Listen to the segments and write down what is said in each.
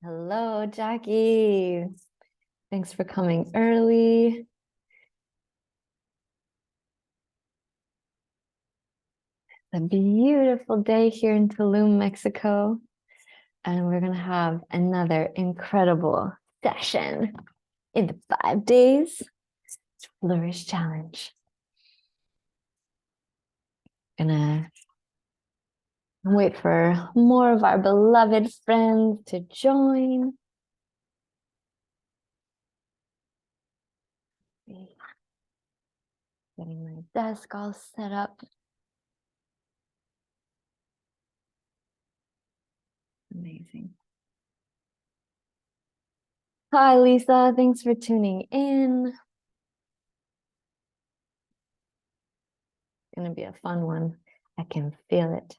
Hello, Jackie. Thanks for coming early. A beautiful day here in Tulum, Mexico. And we're going to have another incredible session in the 5 days Flourish Challenge. Gonna wait for more of our beloved friends to join. Getting my desk all set up. Amazing. Hi, Lisa. Thanks for tuning in. It's going to be a fun one. I can feel it.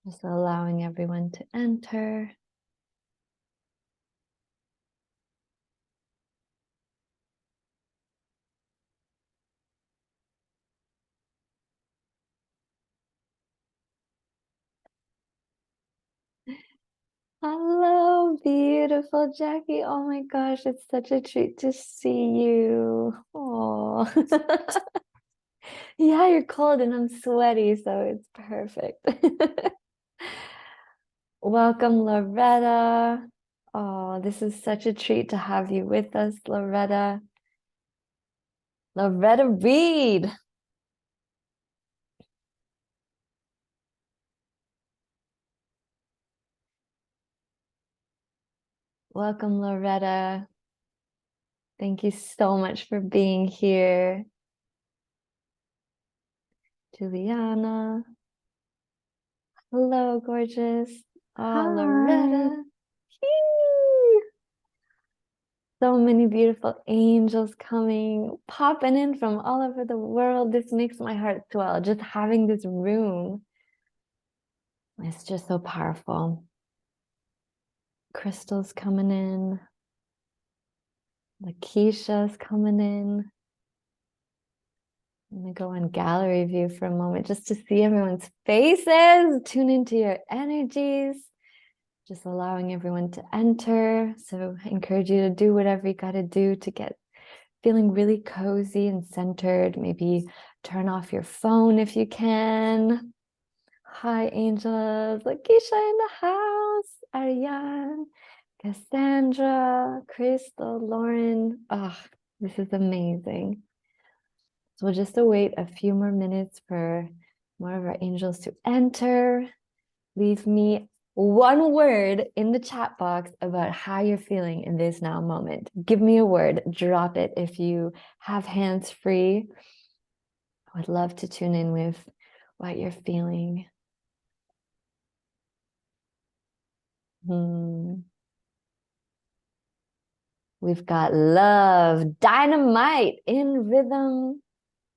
Just allowing everyone to enter. Hello, beautiful Jackie. Oh my gosh, it's such a treat to see you. Oh, yeah, you're cold and I'm sweaty, so it's perfect. Welcome, Loretta. Oh, this is such a treat to have you with us, Loretta. Loretta Reed. Welcome, Loretta. Thank you so much for being here. Juliana. Hello, gorgeous. Oh, Loretta. So many beautiful angels coming, popping in from all over the world. This makes my heart swell. Just having this room. It's just so powerful. Crystal's coming in. Lakeisha's coming in. I'm going to go on gallery view for a moment just to see everyone's faces. Tune into your energies. Just allowing everyone to enter. So I encourage you to do whatever you got to do to get feeling really cozy and centered. Maybe turn off your phone if you can. Hi, angels. Lakeisha in the house. Ariane, Cassandra, Crystal, Lauren. Oh, this is amazing. So we'll just await a few more minutes for more of our angels to enter. Leave me one word in the chat box about how you're feeling in this now moment. Give me a word, drop it if you have hands free. I would love to tune in with what you're feeling. We've got love, dynamite in rhythm.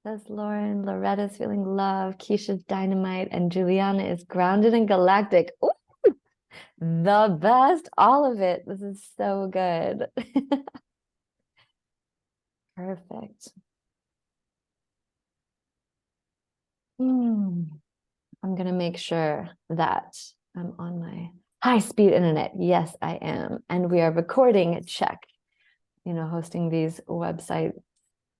Says Lauren. Loretta's feeling love. Keisha's dynamite. And Juliana is grounded and galactic. Ooh, the best. All of it. This is so good. Perfect. I'm going to make sure that I'm on my high-speed internet. Yes, I am. And we are recording. Check. Hosting these websites,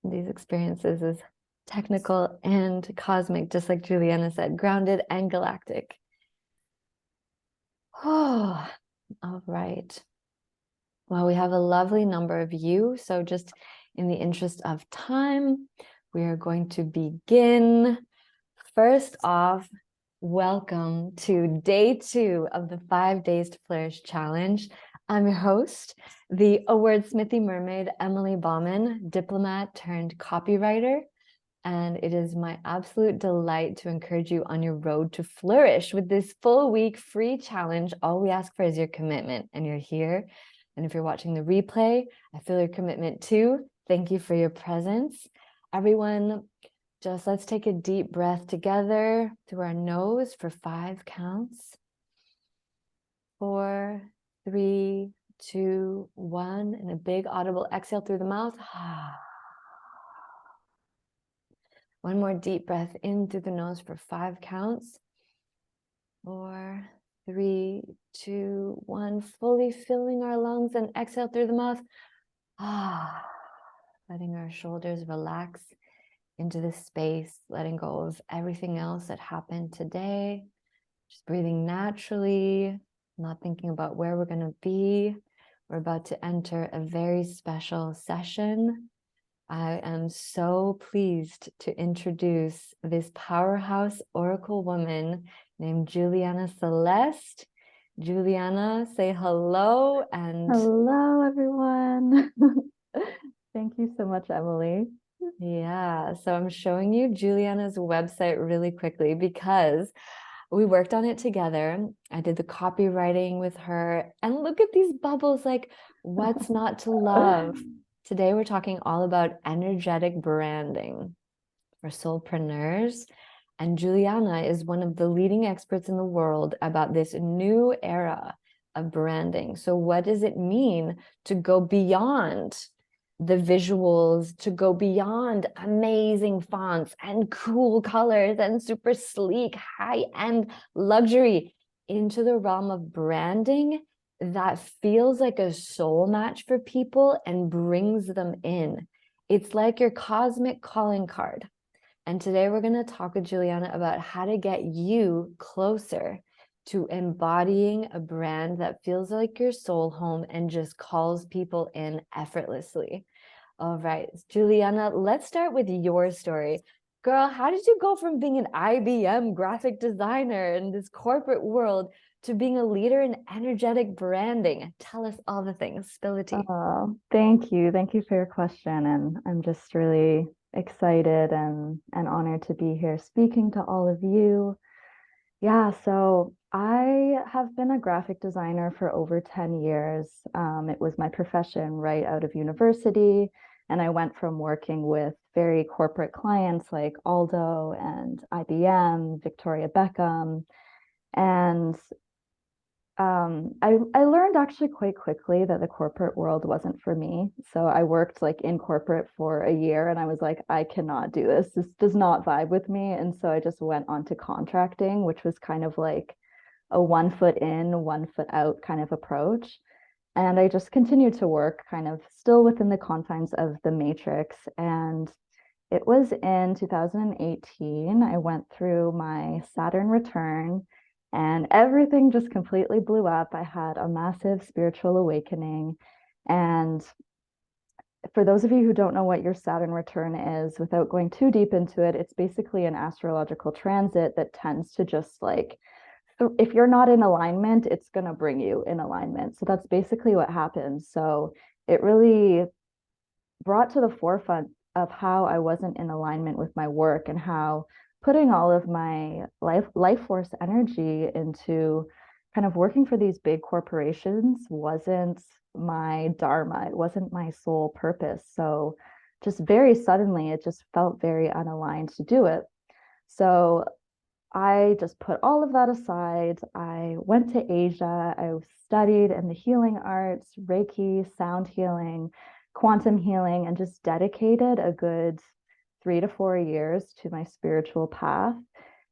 these experiences is technical and cosmic, just like Juliana said, grounded and galactic. Oh, all right. Well, we have a lovely number of you. So just in the interest of time, we are going to begin. First off, welcome to day 2 of the 5 Days to Flourish Challenge. I'm your host, the wordsmithy mermaid, Emily Bauman, diplomat turned copywriter. And it is my absolute delight to encourage you on your road to flourish with this full week free challenge. All we ask for is your commitment, and you're here. And if you're watching the replay, I feel your commitment too. Thank you for your presence. Everyone, Just let's take a deep breath together through our nose for 5 counts. 4, 3, 2, 1, and a big audible exhale through the mouth. One more deep breath in through the nose for 5 counts. 4, 3, 2, 1, fully filling our lungs, and exhale through the mouth. Letting our shoulders relax into the space, letting go of everything else that happened today. Just breathing naturally, not thinking about where we're going to be. We're about to enter a very special session. I am so pleased to introduce this powerhouse oracle woman named Juliana Celeste. Juliana, say hello. And hello, everyone. Thank you so much, Emily. yeah, so I'm showing you Juliana's website really quickly because we worked on it together. I did the copywriting with her, and look at these bubbles, like what's not to love? Today we're talking all about energetic branding for soulpreneurs, and Juliana is one of the leading experts in the world about this new era of branding. So what does it mean to go beyond the visuals, to go beyond amazing fonts and cool colors and super sleek, high-end luxury into the realm of branding that feels like a soul match for people and brings them in? It's like your cosmic calling card. And today we're going to talk with Juliana about how to get you closer to embodying a brand that feels like your soul home and just calls people in effortlessly. All right, Juliana, let's start with your story. Girl, how did you go from being an IBM graphic designer in this corporate world to being a leader in energetic branding? Tell us all the things. Spill the tea. Oh, thank you. Thank you for your question. And I'm just really excited and honored to be here speaking to all of you. Yeah, so I have been a graphic designer for over 10 years. It was my profession right out of university. And I went from working with very corporate clients like Aldo and IBM, Victoria Beckham. And I learned actually quite quickly that the corporate world wasn't for me. So I worked like in corporate for a year and I was like, I cannot do this. This does not vibe with me. And so I just went on to contracting, which was kind of like a 1 foot in, 1 foot out kind of approach. And I just continued to work kind of still within the confines of the matrix. And it was in 2018, I went through my Saturn return and everything just completely blew up. I had a massive spiritual awakening. And for those of you who don't know what your Saturn return is, without going too deep into it, it's basically an astrological transit that tends to just like, if you're not in alignment, it's going to bring you in alignment. So that's basically what happened. So it really brought to the forefront of how I wasn't in alignment with my work and how putting all of my life force energy into kind of working for these big corporations wasn't my dharma. It wasn't my sole purpose. So just very suddenly, it just felt very unaligned to do it. So I just put all of that aside. I went to Asia. I studied in the healing arts, Reiki, sound healing, quantum healing, and just dedicated a good 3 to 4 years to my spiritual path.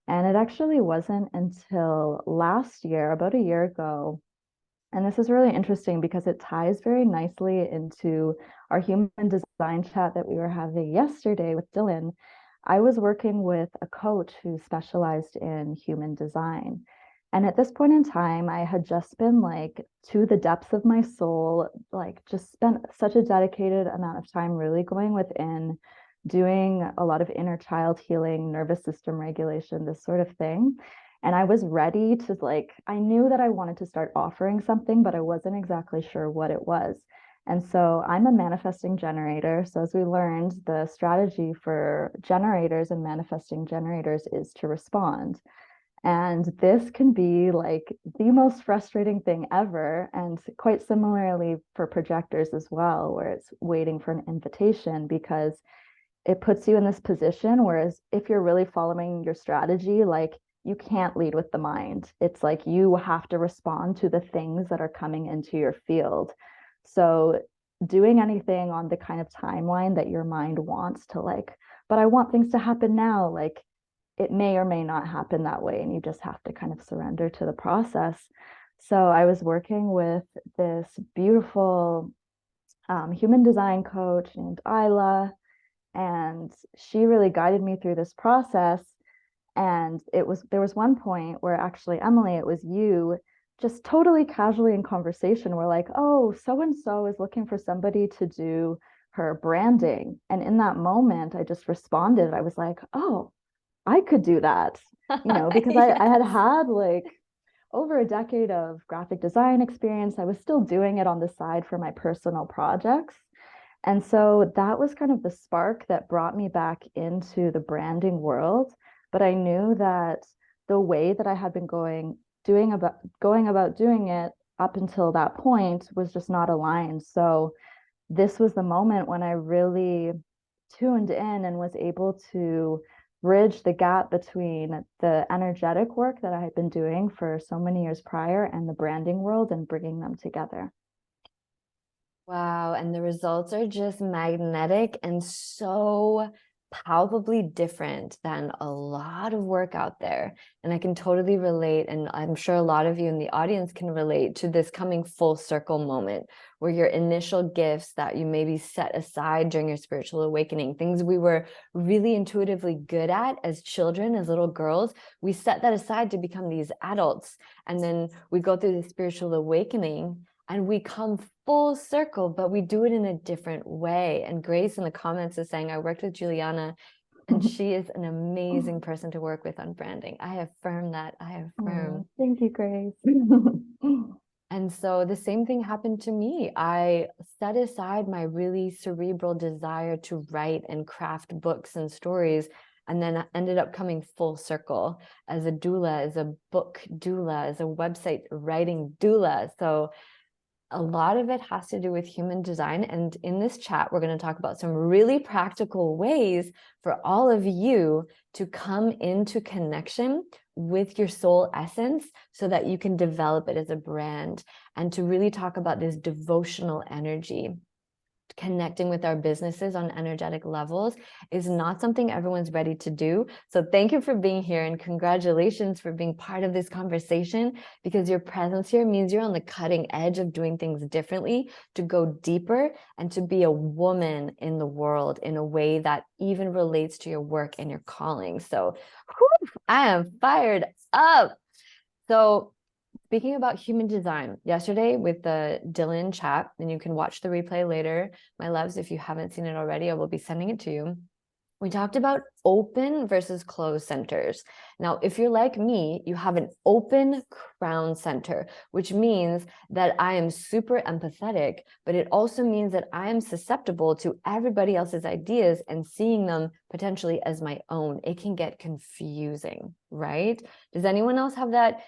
And it actually wasn't until last year, about a year ago, and this is really interesting because it ties very nicely into our human design chat that we were having yesterday with Dylan. I was working with a coach who specialized in human design. And at this point in time, I had just been like to the depths of my soul, like just spent such a dedicated amount of time really going within, doing a lot of inner child healing, nervous system regulation, this sort of thing. And I was ready to like, I knew that I wanted to start offering something, but I wasn't exactly sure what it was. And so I'm a manifesting generator. So as we learned, the strategy for generators and manifesting generators is to respond. And this can be like the most frustrating thing ever. And quite similarly for projectors as well, where it's waiting for an invitation because it puts you in this position. Whereas if you're really following your strategy, like you can't lead with the mind. It's like you have to respond to the things that are coming into your field. So doing anything on the kind of timeline that your mind wants to, like, but I want things to happen now, like it may or may not happen that way. And you just have to kind of surrender to the process. So I was working with this beautiful human design coach named Isla, and she really guided me through this process. And there was one point where actually, Emily, it was you just totally casually in conversation. We're like, oh, so and so is looking for somebody to do her branding. And in that moment, I just responded. I was like, oh, I could do that, because I had Yes. had like over a decade of graphic design experience. I was still doing it on the side for my personal projects. And so that was kind of the spark that brought me back into the branding world. But I knew that the way that I had been going about doing it up until that point was just not aligned. So this was the moment when I really tuned in and was able to bridge the gap between the energetic work that I had been doing for so many years prior and the branding world and bringing them together. Wow, and the results are just magnetic and so palpably different than a lot of work out there. And I can totally relate, and I'm sure a lot of you in the audience can relate to this coming full circle moment where your initial gifts that you maybe set aside during your spiritual awakening, things we were really intuitively good at as children, as little girls, we set that aside to become these adults. And then we go through the spiritual awakening and we come full circle, but we do it in a different way. And Grace in the comments is saying, I worked with Juliana and she is an amazing person to work with on branding. I affirm that. I affirm. Oh, thank you, Grace. And so the same thing happened to me. I set aside my really cerebral desire to write and craft books and stories, and then I ended up coming full circle as a doula, as a book doula, as a website writing doula. So a lot of it has to do with human design. And in this chat, we're going to talk about some really practical ways for all of you to come into connection with your soul essence so that you can develop it as a brand, and to really talk about this devotional energy. Connecting with our businesses on energetic levels is not something everyone's ready to do. So thank you for being here, and congratulations for being part of this conversation, because your presence here means you're on the cutting edge of doing things differently, to go deeper and to be a woman in the world in a way that even relates to your work and your calling. So whew, I am fired up. So speaking about human design, yesterday with the Dylan chat, and you can watch the replay later, my loves, if you haven't seen it already, I will be sending it to you. We talked about open versus closed centers. Now, if you're like me, you have an open crown center, which means that I am super empathetic, but it also means that I am susceptible to everybody else's ideas and seeing them potentially as my own. It can get confusing, right? Does anyone else have that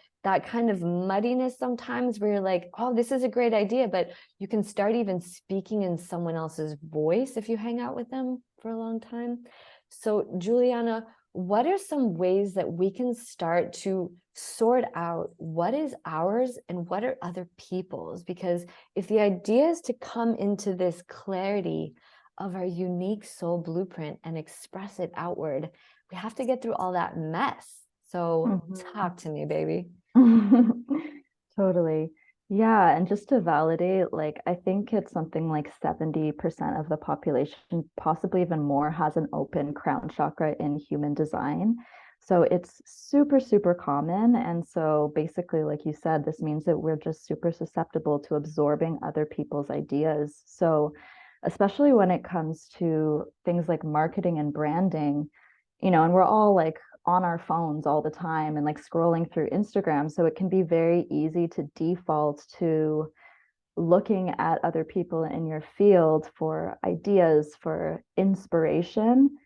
kind of muddiness sometimes where you're like, oh, this is a great idea, but you can start even speaking in someone else's voice if you hang out with them for a long time? So Juliana, what are some ways that we can start to sort out what is ours and what are other people's? Because if the idea is to come into this clarity of our unique soul blueprint and express it outward, we have to get through all that mess. So talk to me, baby. Totally. Yeah. And just to validate, like, I think it's something like 70% of the population, possibly even more, has an open crown chakra in human design. So it's super, super common. And so basically, like you said, this means that we're just super susceptible to absorbing other people's ideas. So especially when it comes to things like marketing and branding, and we're all like on our phones all the time and like scrolling through Instagram. So it can be very easy to default to looking at other people in your field for ideas, for inspiration.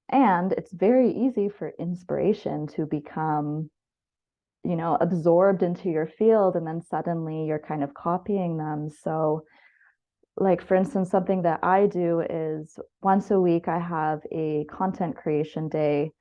And it's very easy for inspiration to become, absorbed into your field. And then suddenly you're kind of copying them. So like for instance, something that I do is once a week I have a content creation day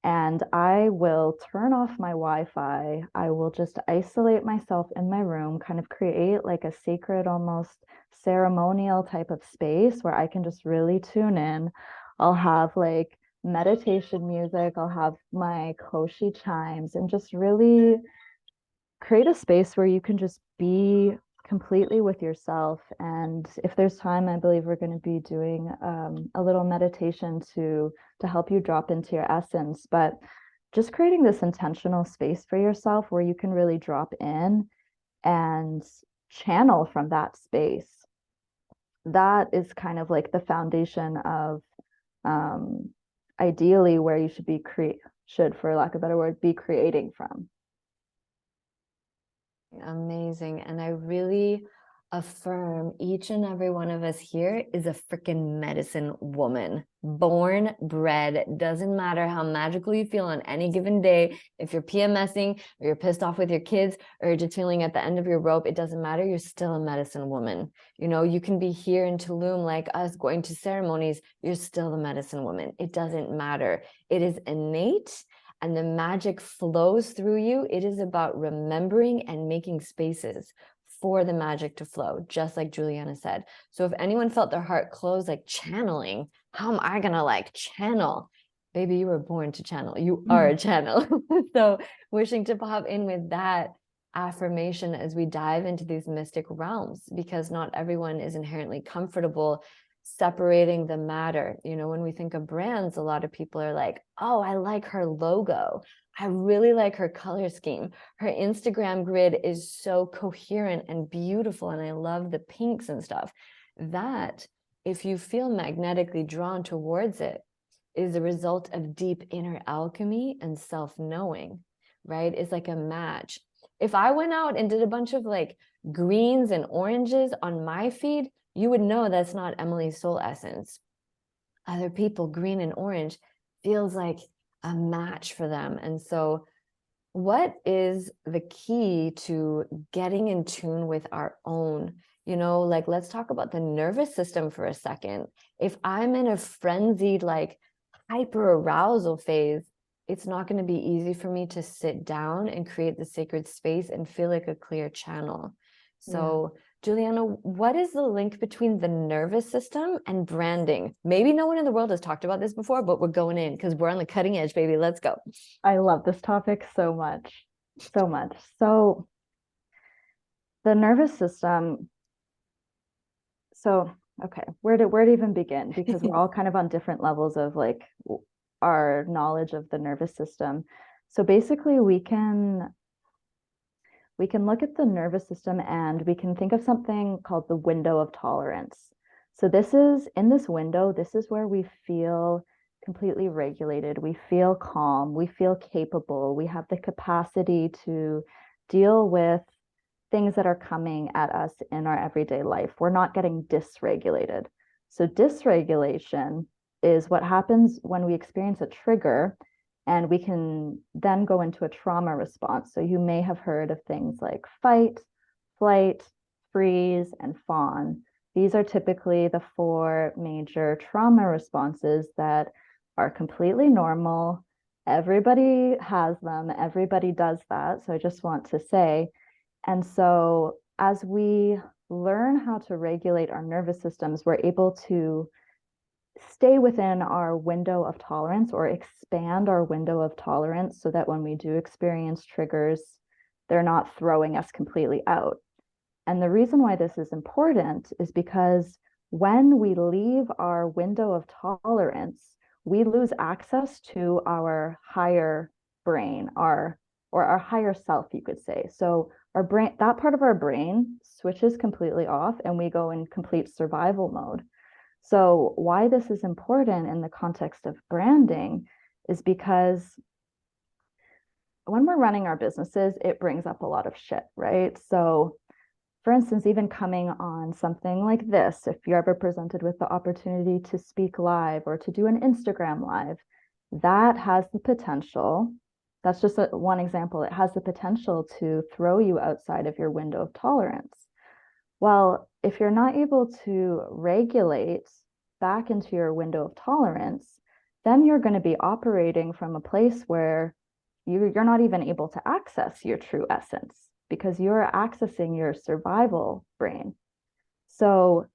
and I will turn off my Wi-Fi. I will just isolate myself in my room, kind of create like a sacred, almost ceremonial type of space where I can just really tune in. I'll have like meditation music, I'll have my koshi chimes, and just really create a space where you can just be completely with yourself. And if there's time, I believe we're going to be doing a little meditation to help you drop into your essence. But just creating this intentional space for yourself where you can really drop in and channel from that space. That is kind of like the foundation of ideally where you should be for lack of a better word, be creating from. Amazing. And I really affirm each and every one of us here is a freaking medicine woman, born, bred. Doesn't matter how magical you feel on any given day. If you're PMSing or you're pissed off with your kids or you're just feeling at the end of your rope, it doesn't matter. You're still a medicine woman. You know, you can be here in Tulum like us going to ceremonies. You're still the medicine woman. It doesn't matter. It is innate. And the magic flows through you. It is about remembering and making spaces for the magic to flow, just like Juliana said. So if anyone felt their heart close, like channeling, how am I gonna like channel? Baby, you were born to channel. You are a channel. So wishing to pop in with that affirmation as we dive into these mystic realms, because not everyone is inherently comfortable separating the matter. You know, when we think of brands, a lot of people are like, oh, I like her logo. I really like her color scheme. Her Instagram grid is so coherent and beautiful. And I love the pinks and stuff. That, if you feel magnetically drawn towards it, is a result of deep inner alchemy and self-knowing, right? It's like a match. If I went out and did a bunch of like greens and oranges on my feed, you would know that's not Emily's soul essence. Other people, green and orange, feels like a match for them. And so what is the key to getting in tune with our own, you know, like, let's talk about the nervous system for a second. If I'm in a frenzied, like hyper arousal phase, it's not going to be easy for me to sit down and create the sacred space and feel like a clear channel. So Juliana, what is the link between the nervous system and branding? Maybe no one in the world has talked about this before, but we're going in because we're on the cutting edge, baby. Let's go. I love this topic so much, so much. So the nervous system. So, okay, where to even begin? Because we're all kind of on different levels of like our knowledge of the nervous system. So basically we can look at the nervous system and we can think of something called the window of tolerance. So this is in this window, this is where we feel completely regulated. We feel calm. We feel capable. We have the capacity to deal with things that are coming at us in our everyday life. We're not getting dysregulated. So dysregulation is what happens when we experience a trigger, and we can then go into a trauma response. So you may have heard of things like fight, flight, freeze, and fawn. These are typically the four major trauma responses that are completely normal. Everybody has them. Everybody does that. So I just want to say, and so as we learn how to regulate our nervous systems, we're able to stay within our window of tolerance or expand our window of tolerance so that when we do experience triggers, they're not throwing us completely out. And the reason why this is important is because when we leave our window of tolerance, we lose access to our higher brain, our higher self, you could say. So our brain, that part of our brain switches completely off and we go in complete survival mode. So why this is important in the context of branding is because when we're running our businesses, it brings up a lot of shit, right? So for instance, even coming on something like this, if you're ever presented with the opportunity to speak live or to do an Instagram live, that has the potential, that's just one example, it has the potential to throw you outside of your window of tolerance. Well, if you're not able to regulate back into your window of tolerance, then you're going to be operating from a place where you're not even able to access your true essence because you're accessing your survival brain. So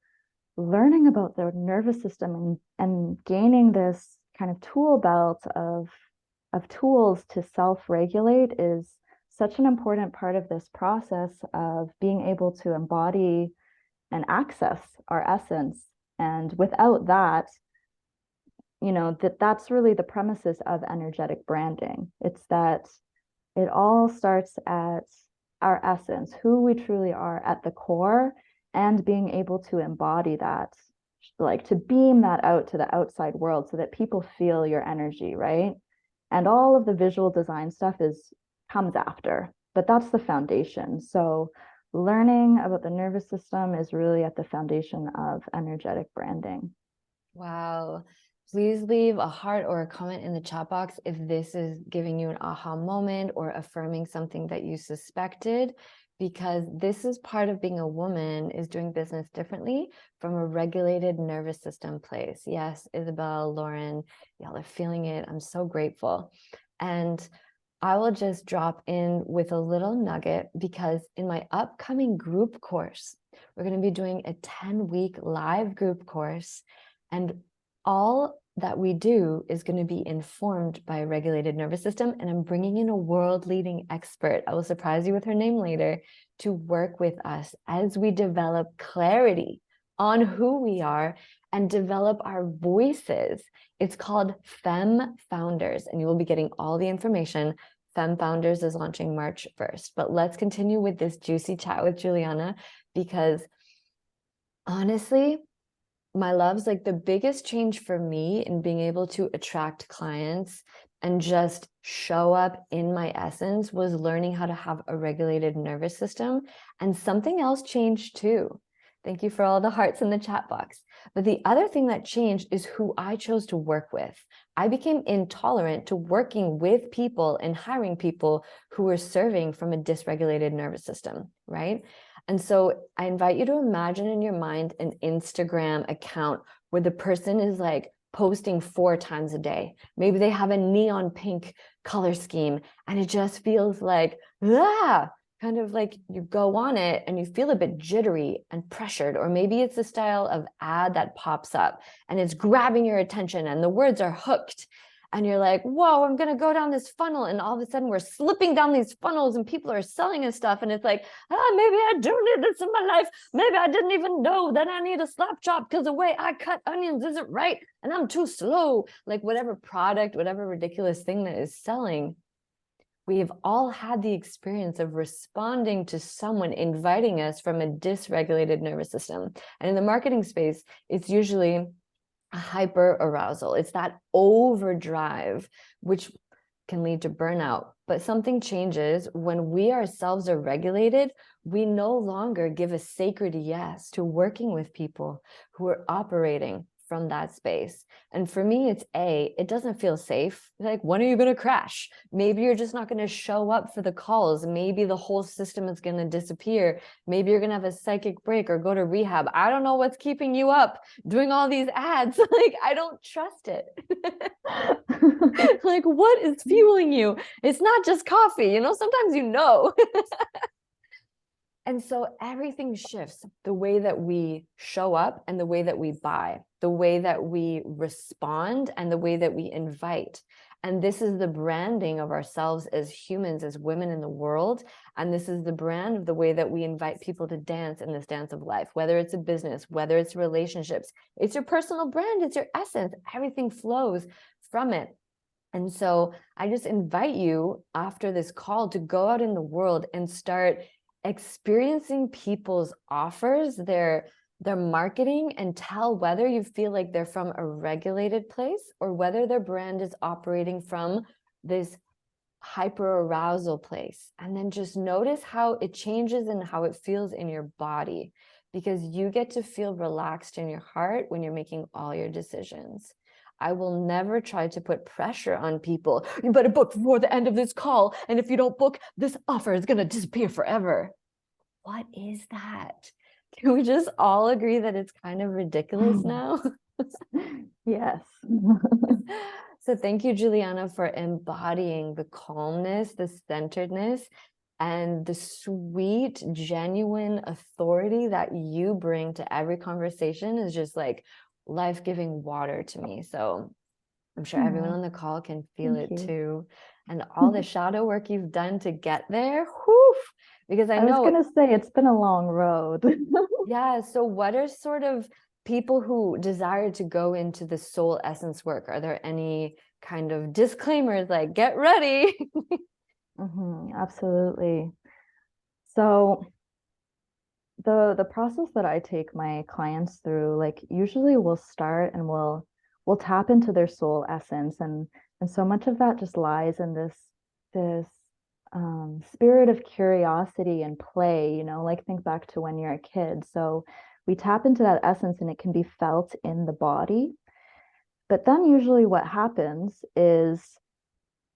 learning about the nervous system and gaining this kind of tool belt of tools to self-regulate is such an important part of this process of being able to embody and access our essence. And without that, that's really the premises of energetic branding. It's that it all starts at our essence, who we truly are at the core, and being able to embody that, like to beam that out to the outside world so that people feel your energy, right? And all of the visual design stuff comes after, but that's the foundation. So learning about the nervous system is really at the foundation of energetic branding. Wow. Please leave a heart or a comment in the chat box if this is giving you an aha moment or affirming something that you suspected, because this is part of being a woman, is doing business differently from a regulated nervous system place. Yes, Isabel, Lauren, y'all are feeling it. I'm so grateful. And I will just drop in with a little nugget, because in my upcoming group course, we're going to be doing a 10-week live group course, and all that we do is going to be informed by a regulated nervous system. And I'm bringing in a world-leading expert, I will surprise you with her name later, to work with us as we develop clarity on who we are and develop our voices. It's called Femme Founders, and you will be getting all the information. Femme Founders is launching March 1st. But let's continue with this juicy chat with Juliana, because honestly, my loves, like the biggest change for me in being able to attract clients and just show up in my essence was learning how to have a regulated nervous system. And something else changed too. Thank you for all the hearts in the chat box. But the other thing that changed is who I chose to work with. I became intolerant to working with people and hiring people who were serving from a dysregulated nervous system, right? And so I invite you to imagine in your mind an Instagram account where the person is like posting 4 times a day. Maybe they have a neon pink color scheme and it just feels like, kind of like you go on it and you feel a bit jittery and pressured. Or maybe it's the style of ad that pops up and it's grabbing your attention and the words are hooked. And you're like, whoa, I'm going to go down this funnel. And all of a sudden we're slipping down these funnels and people are selling us stuff. And it's like, maybe I do need this in my life. Maybe I didn't even know that I need a slap chop because the way I cut onions isn't right. And I'm too slow. Like whatever product, whatever ridiculous thing that is selling, we have all had the experience of responding to someone inviting us from a dysregulated nervous system. And in the marketing space, it's usually a hyper arousal. It's that overdrive, which can lead to burnout. But something changes when we ourselves are regulated. We no longer give a sacred yes to working with people who are operating from that space. And for me, it doesn't feel safe. Like, when are you going to crash? Maybe you're just not going to show up for the calls. Maybe the whole system is going to disappear. Maybe you're going to have a psychic break or go to rehab. I don't know what's keeping you up doing all these ads. Like, I don't trust it. Like, what is fueling you? It's not just coffee, sometimes And so everything shifts, the way that we show up and the way that we buy, the way that we respond and the way that we invite. And this is the branding of ourselves as humans, as women in the world. And this is the brand of the way that we invite people to dance in this dance of life, whether it's a business, whether it's relationships, it's your personal brand, it's your essence, everything flows from it. And so I just invite you after this call to go out in the world and start experiencing people's offers, their marketing, and tell whether you feel like they're from a regulated place or whether their brand is operating from this hyper arousal place. And then just notice how it changes and how it feels in your body, because you get to feel relaxed in your heart when you're making all your decisions. I will never try to put pressure on people. You better book before the end of this call. And if you don't book, this offer is going to disappear forever. What is that? Can we just all agree that it's kind of ridiculous now? Yes. So thank you, Juliana, for embodying the calmness, the centeredness, and the sweet, genuine authority that you bring to every conversation is just like life-giving water to me. So I'm sure everyone Oh, on the call can feel thank it you. too. And all the shadow work you've done to get there, whew, because I I was know, gonna say it's been a long road. yeah. So what are sort of people who desire to go into the soul essence work? Are there any kind of disclaimers like get ready? Absolutely. So the process that I take my clients through, like usually we'll start and we'll tap into their soul essence, and so much of that just lies in this spirit of curiosity and play, like think back to when you're a kid. So we tap into that essence and it can be felt in the body. But then usually what happens is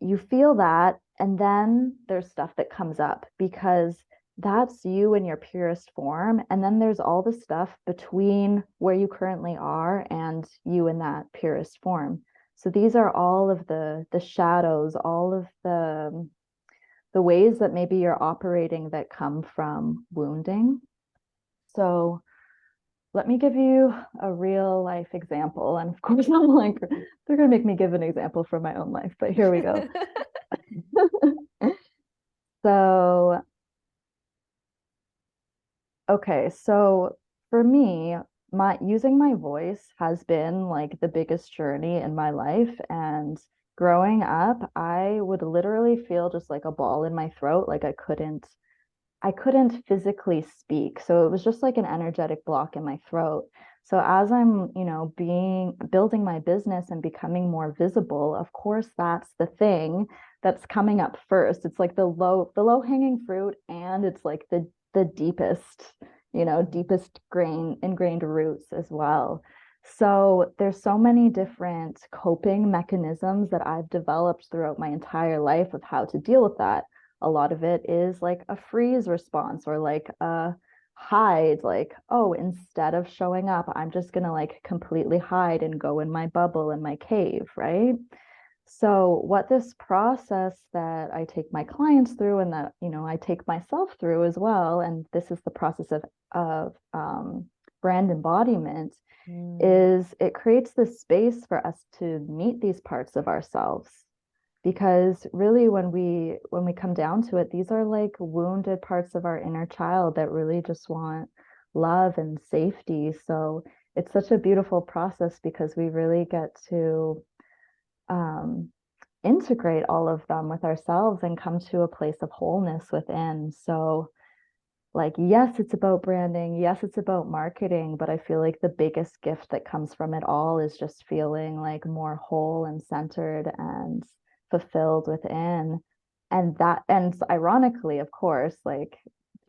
you feel that, and then there's stuff that comes up because that's you in your purest form. And then there's all the stuff between where you currently are and you in that purest form. So these are all of the shadows, all of the ways that maybe you're operating that come from wounding. So let me give you a real life example. And of course, I'm like, they're going to make me give an example from my own life, but here we go. So, okay, so for me, my using my voice has been like the biggest journey in my life. And growing up, I would literally feel just like a ball in my throat, like I couldn't physically speak. So it was just like an energetic block in my throat. So as I'm, building my business and becoming more visible, of course, that's the thing that's coming up first. It's like the low hanging fruit, and it's like the deepest ingrained roots as well. So there's so many different coping mechanisms that I've developed throughout my entire life of how to deal with that. A lot of it is like a freeze response or like a hide, like, oh, instead of showing up, I'm just gonna like completely hide and go in my bubble in my cave, right? So what this process that I take my clients through, and that I take myself through as well, and this is the process of brand embodiment, Mm, is it creates this space for us to meet these parts of ourselves. Because really, when we come down to it, these are like wounded parts of our inner child that really just want love and safety. So it's such a beautiful process because we really get to um, integrate all of them with ourselves and come to a place of wholeness within. So, like, yes, it's about branding. Yes, it's about marketing. But I feel like the biggest gift that comes from it all is just feeling like more whole and centered and fulfilled within. And ironically, of course, like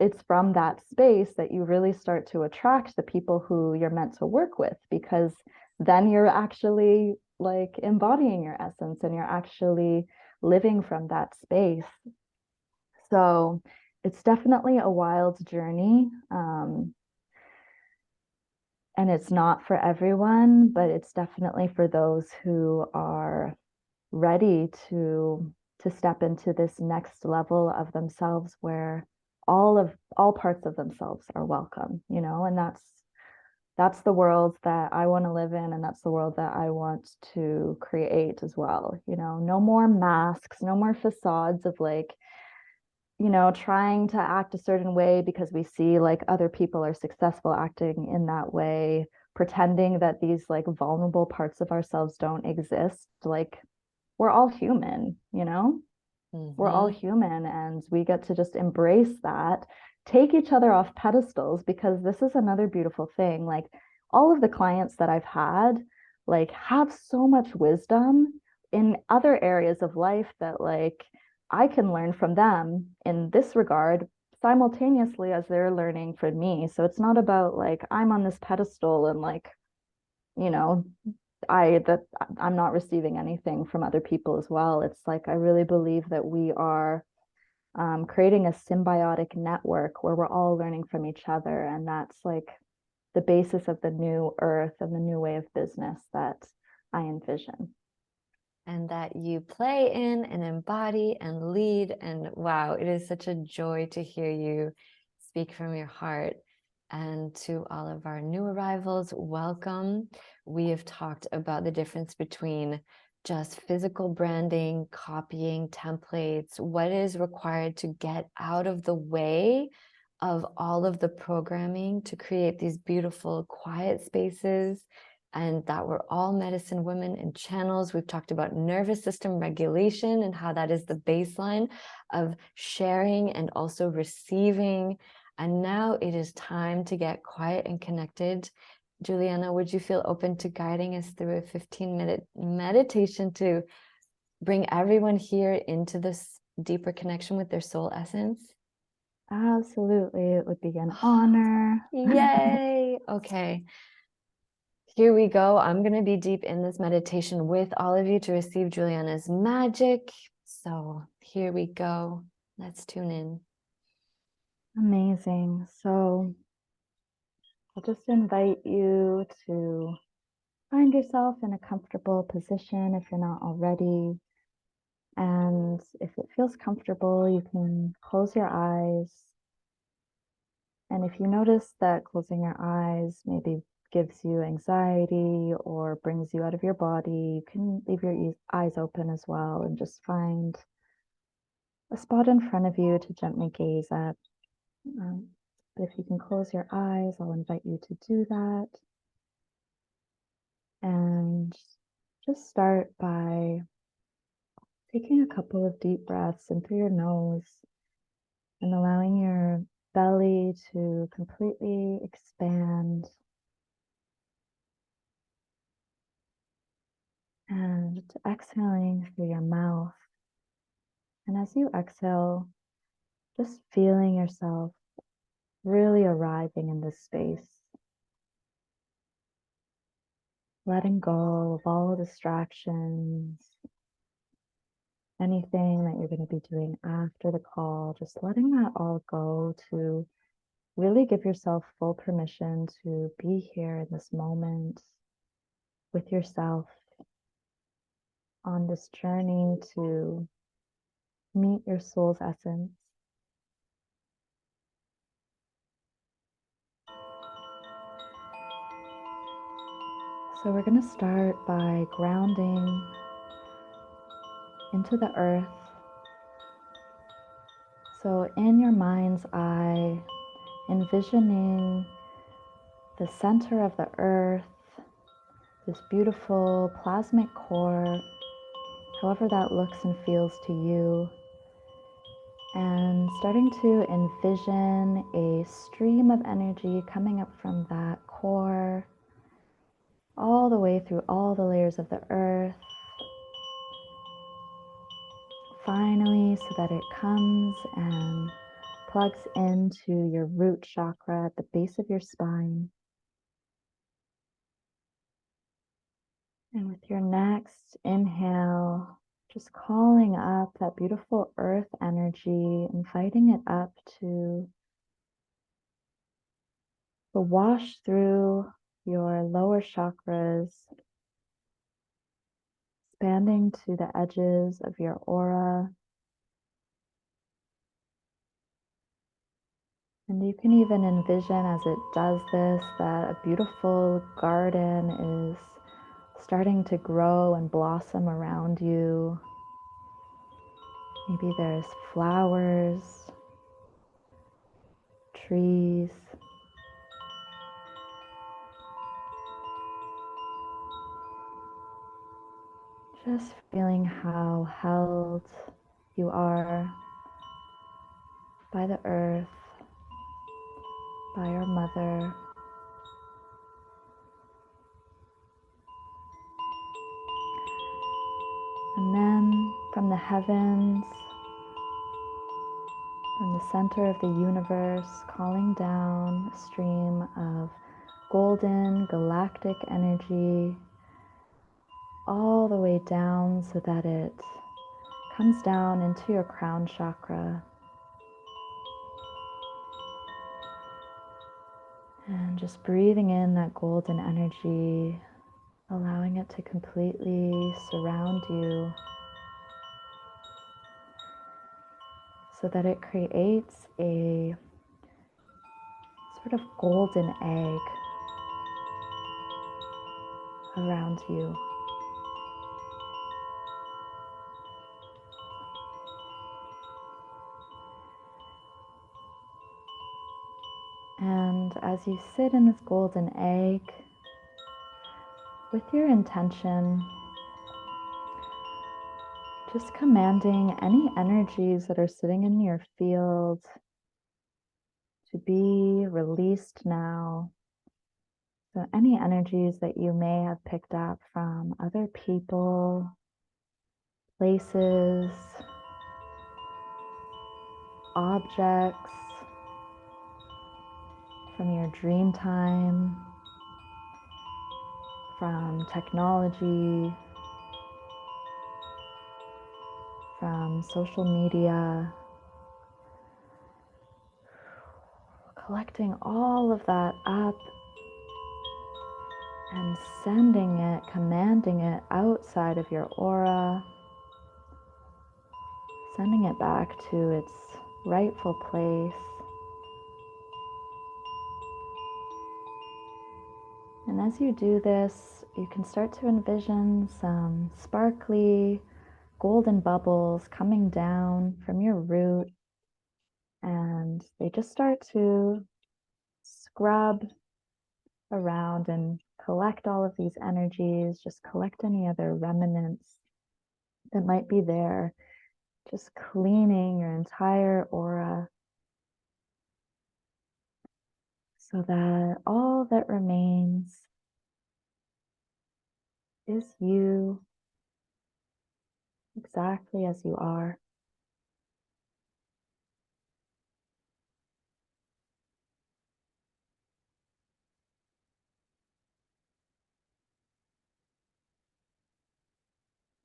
it's from that space that you really start to attract the people who you're meant to work with, because then you're actually like embodying your essence and you're actually living from that space. So it's definitely a wild journey. And it's not for everyone, but it's definitely for those who are ready to step into this next level of themselves where all parts of themselves are welcome, and that's the world that I want to live in, and that's the world that I want to create as well. No more masks, no more facades of like, trying to act a certain way because we see like other people are successful acting in that way, pretending that these like vulnerable parts of ourselves don't exist. Like we're all human. We're all mhm. human, and we get to just embrace that, take each other off pedestals, because this is another beautiful thing. Like all of the clients that I've had, like have so much wisdom in other areas of life that like I can learn from them in this regard simultaneously as they're learning from me. So it's not about like I'm on this pedestal and like, you know, that I'm not receiving anything from other people as well. It's like I really believe that we are creating a symbiotic network where we're all learning from each other. And that's like the basis of the new earth and the new way of business that I envision. And that you play in and embody and lead. And wow, it is such a joy to hear you speak from your heart. And to all of our new arrivals, welcome. We have talked about the difference between just physical branding, copying, templates, what is required to get out of the way of all of the programming to create these beautiful, quiet spaces, and that we're all medicine women and channels. We've talked about nervous system regulation and how that is the baseline of sharing and also receiving. And now it is time to get quiet and connected. Juliana, would you feel open to guiding us through a 15-minute meditation to bring everyone here into this deeper connection with their soul essence? Absolutely. It would be an honor. Yay. Okay. Here we go. I'm going to be deep in this meditation with all of you to receive Juliana's magic. So here we go. Let's tune in. Amazing. So I'll just invite you to find yourself in a comfortable position if you're not already. And if it feels comfortable, you can close your eyes. And if you notice that closing your eyes maybe gives you anxiety or brings you out of your body, you can leave your eyes open as well and just find a spot in front of you to gently gaze at. But if you can close your eyes, I'll invite you to do that. And just start by taking a couple of deep breaths in through your nose and allowing your belly to completely expand. And exhaling through your mouth. And as you exhale, just feeling yourself really arriving in this space. Letting go of all distractions, anything that you're going to be doing after the call, just letting that all go to really give yourself full permission to be here in this moment with yourself on this journey to meet your soul's essence. So we're going to start by grounding into the earth. So in your mind's eye, envisioning the center of the earth, this beautiful plasmic core, however that looks and feels to you, and starting to envision a stream of energy coming up from that core all the way through all the layers of the earth, finally, so that it comes and plugs into your root chakra at the base of your spine. And with your next inhale, just calling up that beautiful earth energy, inviting it up to wash through your lower chakras, expanding to the edges of your aura. And you can even envision as it does this that a beautiful garden is starting to grow and blossom around you. Maybe there's flowers, trees. Just feeling how held you are by the earth, by your mother. And then from the heavens, from the center of the universe, calling down a stream of golden galactic energy all the way down so that it comes down into your crown chakra, just breathing in that golden energy, allowing it to completely surround you so that it creates a sort of golden egg around you. And as you sit in this golden egg, with your intention, just commanding any energies that are sitting in your field to be released now. So any energies that you may have picked up from other people, places, objects, from your dream time, from technology, from social media, collecting all of that up and sending it, commanding it outside of your aura, sending it back to its rightful place. And as you do this, you can start to envision some sparkly golden bubbles coming down from your root, and they just start to scrub around and collect all of these energies, just collect any other remnants that might be there, just cleaning your entire aura so that all that remains is you exactly as you are.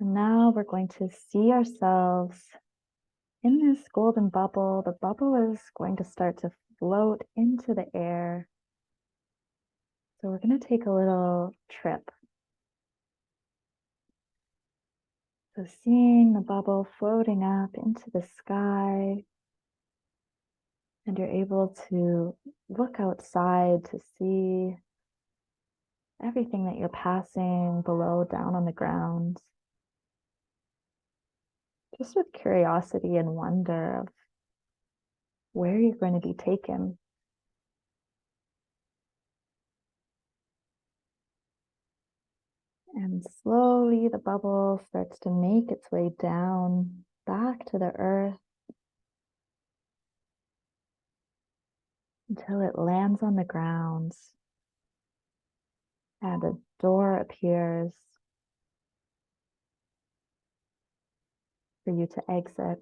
And now we're going to see ourselves in this golden bubble. The bubble is going to start to float into the air. So we're going to take a little trip. So seeing the bubble floating up into the sky, and you're able to look outside to see everything that you're passing below, down on the ground, just with curiosity and wonder of where you're going to be taken. And slowly the bubble starts to make its way down back to the earth until it lands on the ground and a door appears for you to exit.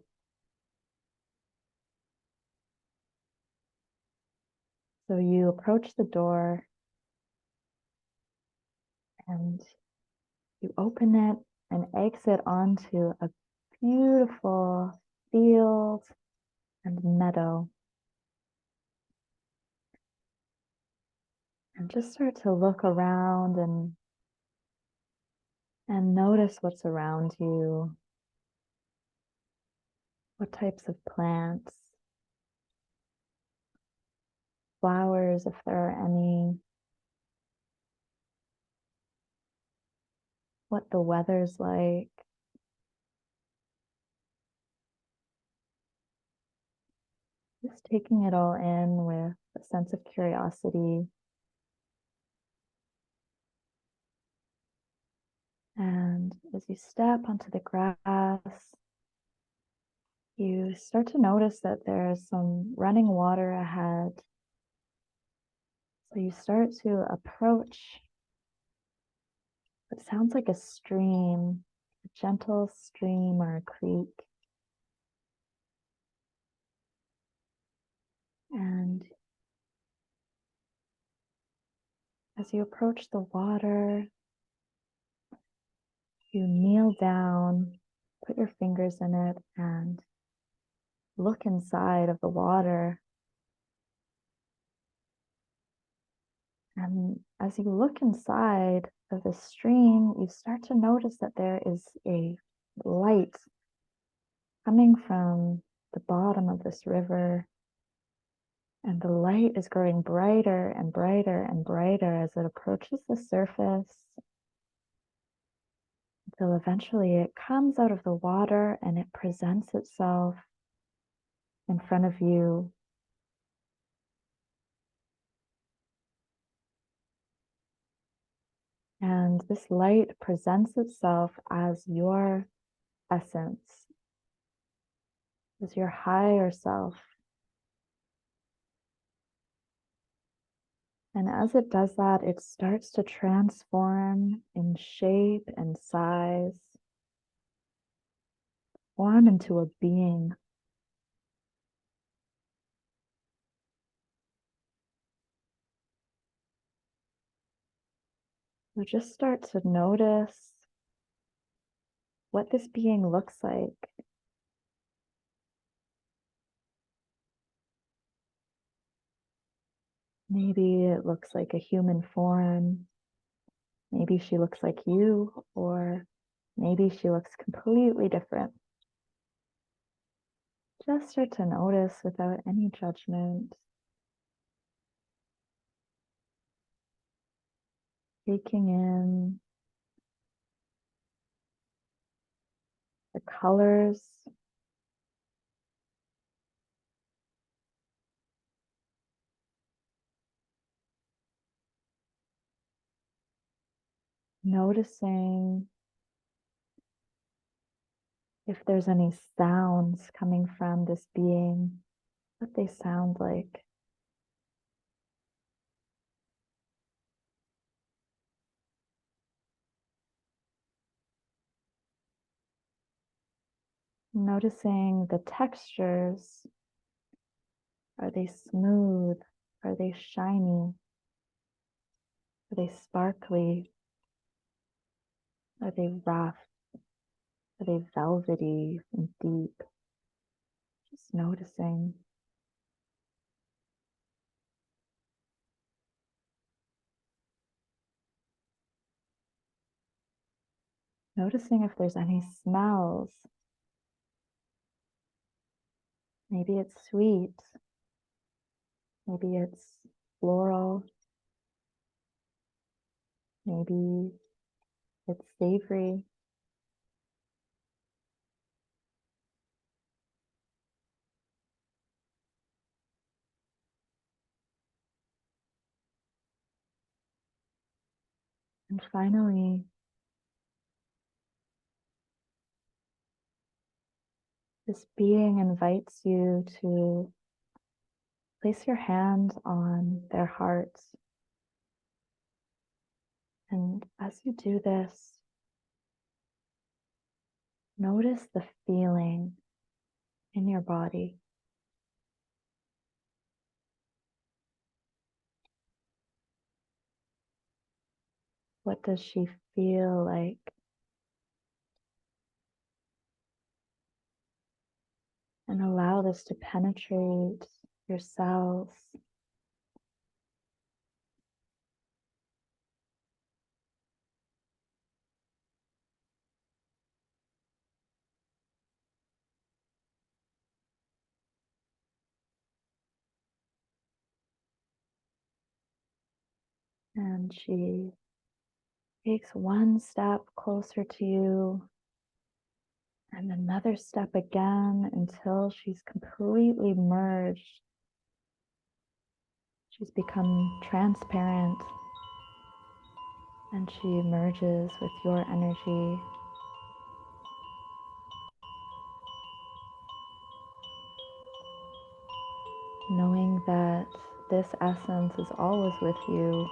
So you approach the door and you open it and exit onto a beautiful field and meadow. And just start to look around and notice what's around you. What types of plants, flowers, if there are any, what the weather's like. Just taking it all in with a sense of curiosity. And as you step onto the grass, you start to notice that there's some running water ahead. So you start to approach what sounds like a stream, a gentle stream or a creek. And as you approach the water, you kneel down, put your fingers in it, and look inside of the water. And as you look inside of the stream, you start to notice that there is a light coming from the bottom of this river. And the light is growing brighter and brighter and brighter as it approaches the surface, until eventually it comes out of the water and it presents itself in front of you. And this light presents itself as your essence, as your higher self. And as it does that, it starts to transform in shape and size, form into a being. So just start to notice what this being looks like. Maybe it looks like a human form. Maybe she looks like you, or maybe she looks completely different. Just start to notice without any judgment. Taking in the colors, noticing if there's any sounds coming from this being, what they sound like. Noticing the textures. Are they smooth? Are they shiny? Are they sparkly? Are they rough? Are they velvety and deep? Just noticing. Noticing if there's any smells. Maybe it's sweet. Maybe it's floral. Maybe it's savory. And finally, this being invites you to place your hand on their heart. And as you do this, notice the feeling in your body. What does she feel like? And allow this to penetrate your cells. And she takes one step closer to you and another step again until she's completely merged. She's become transparent and she merges with your energy. Knowing that this essence is always with you,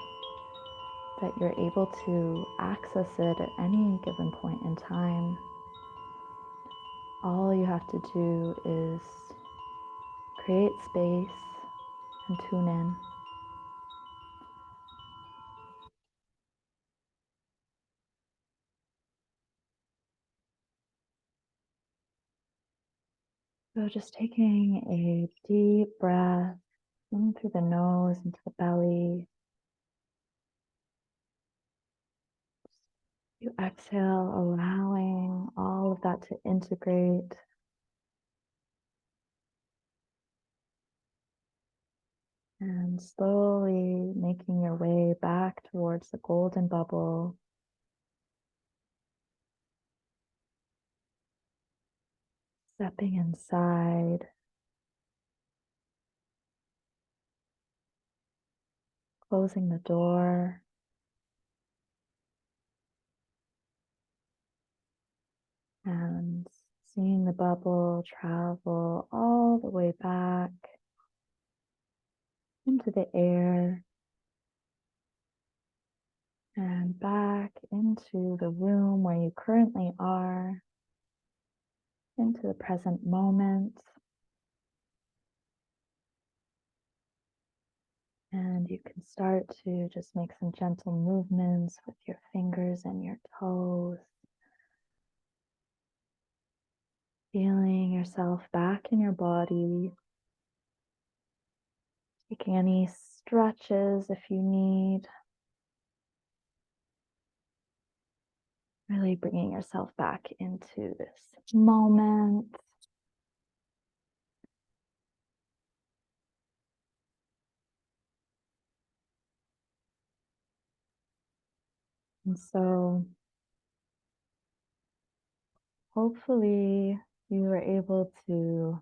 that you're able to access it at any given point in time. All you have to do is create space and tune in. So just taking a deep breath in through the nose into the belly, You exhale, allowing all of that to integrate. And slowly making your way back towards the golden bubble. Stepping inside. Closing the door. And seeing the bubble travel all the way back into the air. And back into the room where you currently are. Into the present moment. And you can start to just make some gentle movements with your fingers and your toes. Feeling yourself back in your body. Taking any stretches if you need. Really bringing yourself back into this moment. And so hopefully you were able to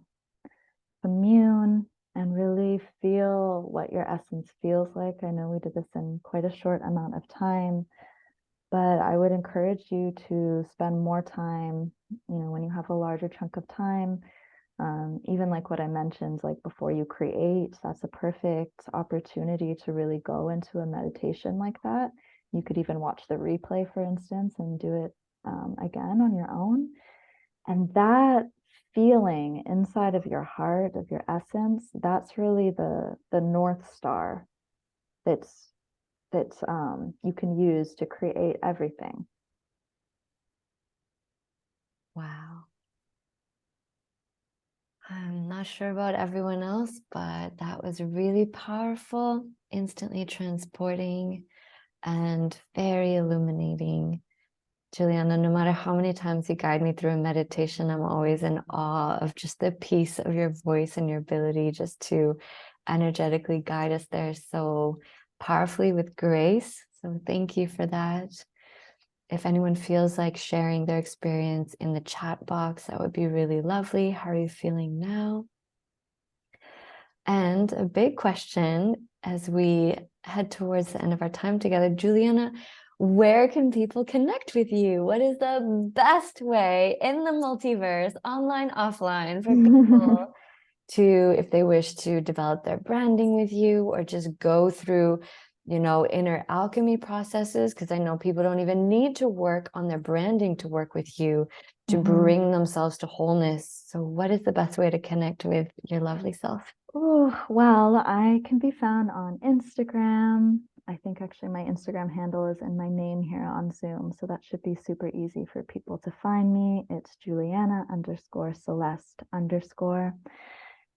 commune and really feel what your essence feels like. I know we did this in quite a short amount of time, but I would encourage you to spend more time, when you have a larger chunk of time, even like what I mentioned, like before you create, that's a perfect opportunity to really go into a meditation like that. You could even watch the replay, for instance, and do it again on your own. And that feeling inside of your heart, of your essence, that's really the North Star that's you can use to create everything. Wow. I'm not sure about everyone else, but that was really powerful, instantly transporting, and very illuminating. Juliana, no matter how many times you guide me through a meditation, I'm always in awe of just the peace of your voice and your ability just to energetically guide us there so powerfully with grace. So thank you for that. If anyone feels like sharing their experience in the chat box, that would be really lovely. How are you feeling now? And a big question as we head towards the end of our time together, Juliana, where can people connect with you? What is the best way in the multiverse, online, offline, for people to, if they wish to develop their branding with you or just go through, inner alchemy processes? Because I know people don't even need to work on their branding to work with you, to bring themselves to wholeness. So what is the best way to connect with your lovely self? Oh, well, I can be found on Instagram. I think actually my Instagram handle is in my name here on Zoom, so that should be super easy for people to find me. It's Juliana_Celeste_.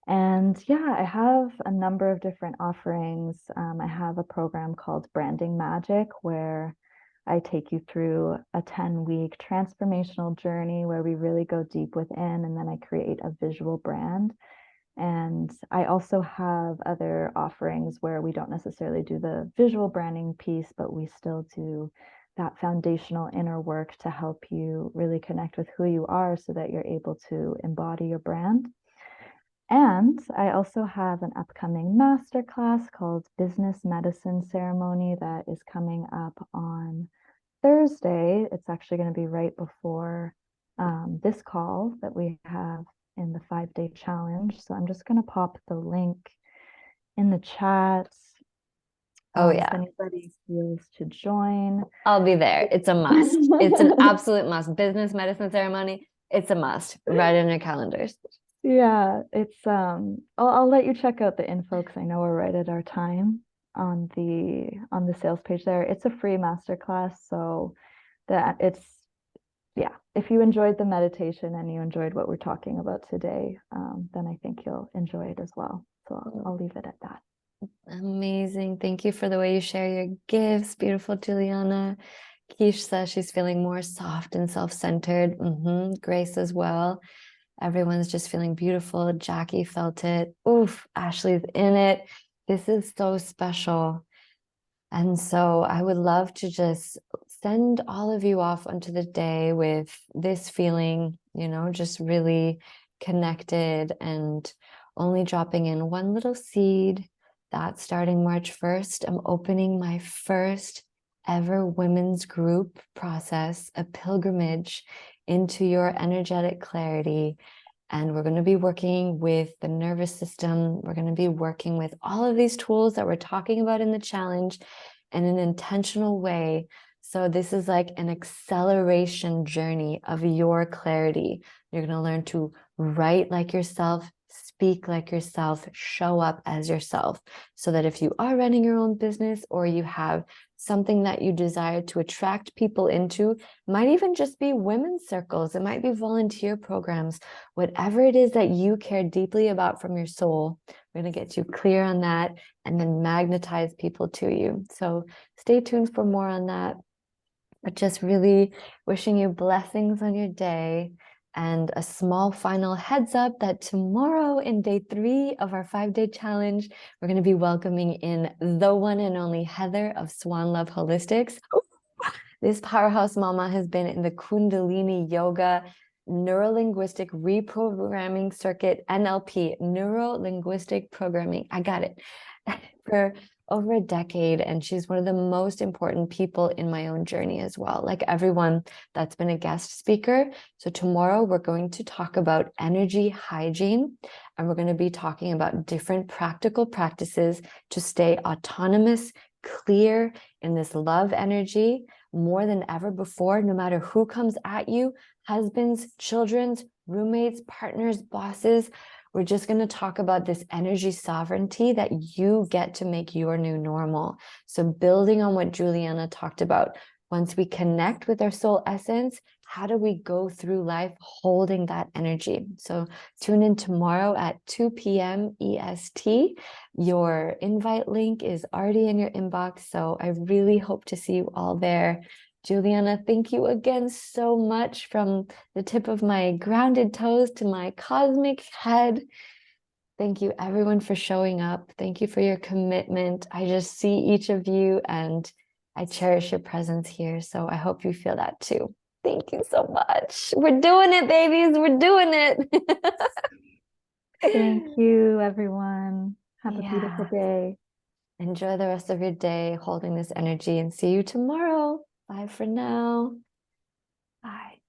And yeah, I have a number of different offerings. I have a program called Branding Magic, where I take you through a 10-week transformational journey where we really go deep within, and then I create a visual brand. And I also have other offerings where we don't necessarily do the visual branding piece, but we still do that foundational inner work to help you really connect with who you are so that you're able to embody your brand. And I also have an upcoming masterclass called Business Medicine Ceremony that is coming up on Thursday. It's actually going to be right before this call that we have in the 5-day challenge. So I'm just going to pop the link in the chat. Oh, yeah. If anybody feels to join, I'll be there. It's a must. It's an absolute must. Business Medicine Ceremony. It's a must. Write it in your calendars. Yeah, it's I'll let you check out the info because I know we're right at our time on the sales page there. It's a free masterclass, so that it's yeah, if you enjoyed the meditation and you enjoyed what we're talking about today, then I think you'll enjoy it as well. So I'll leave it at that. Amazing. Thank you for the way you share your gifts. Beautiful, Juliana. Keish says she's feeling more soft and self-centered. Grace as well. Everyone's just feeling beautiful. Jackie felt it. Oof, Ashley's in it. This is so special. And so I would love to just send all of you off onto the day with this feeling, just really connected and only dropping in one little seed that starting March 1st, I'm opening my first ever women's group process, a pilgrimage into your energetic clarity. And we're going to be working with the nervous system. We're going to be working with all of these tools that we're talking about in the challenge in an intentional way. So this is like an acceleration journey of your clarity. You're going to learn to write like yourself, speak like yourself, show up as yourself, so that if you are running your own business or you have something that you desire to attract people into, might even just be women's circles, it might be volunteer programs, whatever it is that you care deeply about from your soul, we're going to get you clear on that and then magnetize people to you. So stay tuned for more on that. But just really wishing you blessings on your day. And a small final heads up that tomorrow in day 3 of our 5-day challenge, we're going to be welcoming in the one and only Heather of Swan Love Holistics. This powerhouse mama has been in the Kundalini yoga, neuro-linguistic reprogramming circuit, NLP, neuro-linguistic programming. I got it. For over a decade, and she's one of the most important people in my own journey as well, like everyone that's been a guest speaker. So tomorrow we're going to talk about energy hygiene, and we're going to be talking about different practical practices to stay autonomous, clear in this love energy more than ever before, no matter who comes at you, husbands, children's, roommates, partners, bosses. We're just going to talk about this energy sovereignty that you get to make your new normal. So building on what Juliana talked about, once we connect with our soul essence, how do we go through life holding that energy? So tune in tomorrow at 2 p.m. EST. Your invite link is already in your inbox. So I really hope to see you all there. Juliana, thank you again so much, from the tip of my grounded toes to my cosmic head. Thank you everyone for showing up. Thank you for your commitment. I just see each of you and I cherish your presence here. So I hope you feel that too. Thank you so much. We're doing it, babies. We're doing it. Thank you, everyone. Have a beautiful Yeah. day. Enjoy the rest of your day holding this energy, and see you tomorrow. Bye for now. Bye.